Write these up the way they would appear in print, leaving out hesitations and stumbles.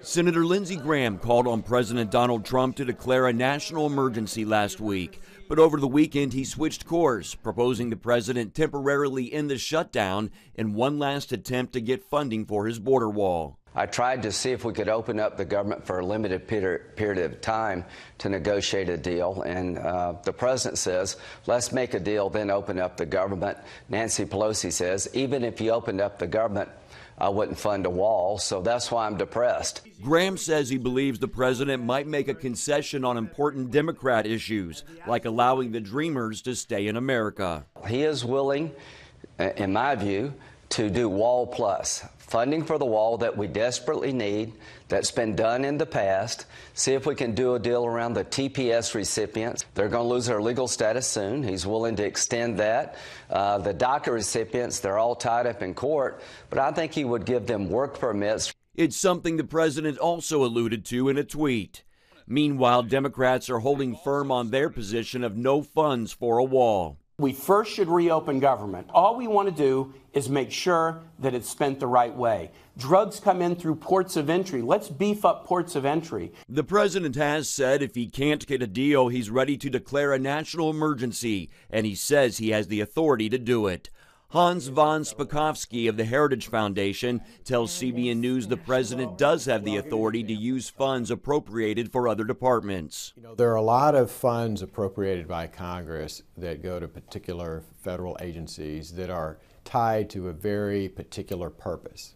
Senator Lindsey Graham called on President Donald Trump to declare a national emergency last week. But over the weekend, he switched course, proposing the president temporarily end the shutdown in one last attempt to get funding for his border wall. I tried to see if we could open up the government for a limited period of time to negotiate a deal, and the president says, let's make a deal, then open up the government. Nancy Pelosi says, even if you opened up the government, I wouldn't fund a wall, so that's why I'm depressed. Graham says he believes the president might make a concession on important Democrat issues, like allowing the Dreamers to stay in America. He is willing, in my view, to do wall plus, funding for the wall that we desperately need, that's been done in the past. See if we can do a deal around the TPS recipients. They're going to lose their legal status soon. He's willing to extend that. The DACA recipients, they're all tied up in court, but I think he would give them work permits. It's something the president also alluded to in a tweet. Meanwhile, Democrats are holding firm on their position of no funds for a wall. We first should reopen government. All we want to do is make sure that it's spent the right way. Drugs come in through ports of entry. Let's beef up ports of entry. The president has said if he can't get a deal, he's ready to declare a national emergency, and he says he has the authority to do it. Hans von Spakovsky of the Heritage Foundation tells CBN News the president does have the authority to use funds appropriated for other departments. There are a lot of funds appropriated by Congress that go to particular federal agencies that are tied to a very particular purpose.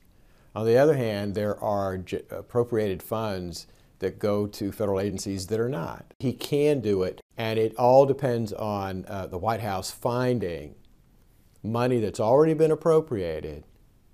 On the other hand, there are appropriated funds that go to federal agencies that are not. He can do it, and it all depends on the White House finding money that's already been appropriated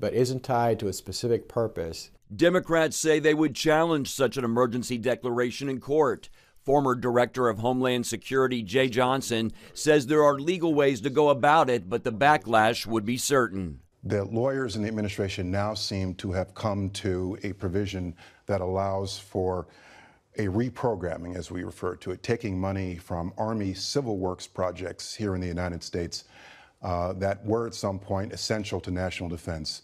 but isn't tied to a specific purpose. Democrats say they would challenge such an emergency declaration in court. Former Director of Homeland Security Jay Johnson says there are legal ways to go about it, but the backlash would be certain. The lawyers in the administration now seem to have come to a provision that allows for a reprogramming, as we refer to it, taking money from Army civil works projects here in the United States that were at some point essential to national defense.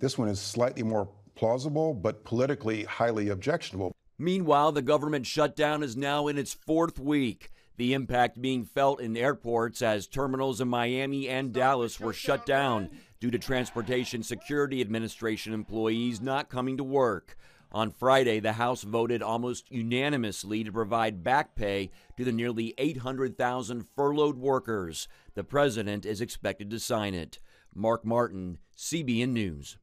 This one is slightly more plausible, but politically highly objectionable. Meanwhile, the government shutdown is now in its fourth week. The impact being felt in airports as terminals in Miami and Dallas were shut down due to Transportation Security Administration employees not coming to work. On Friday, the House voted almost unanimously to provide back pay to the nearly 800,000 furloughed workers. The president is expected to sign it. Mark Martin, CBN News.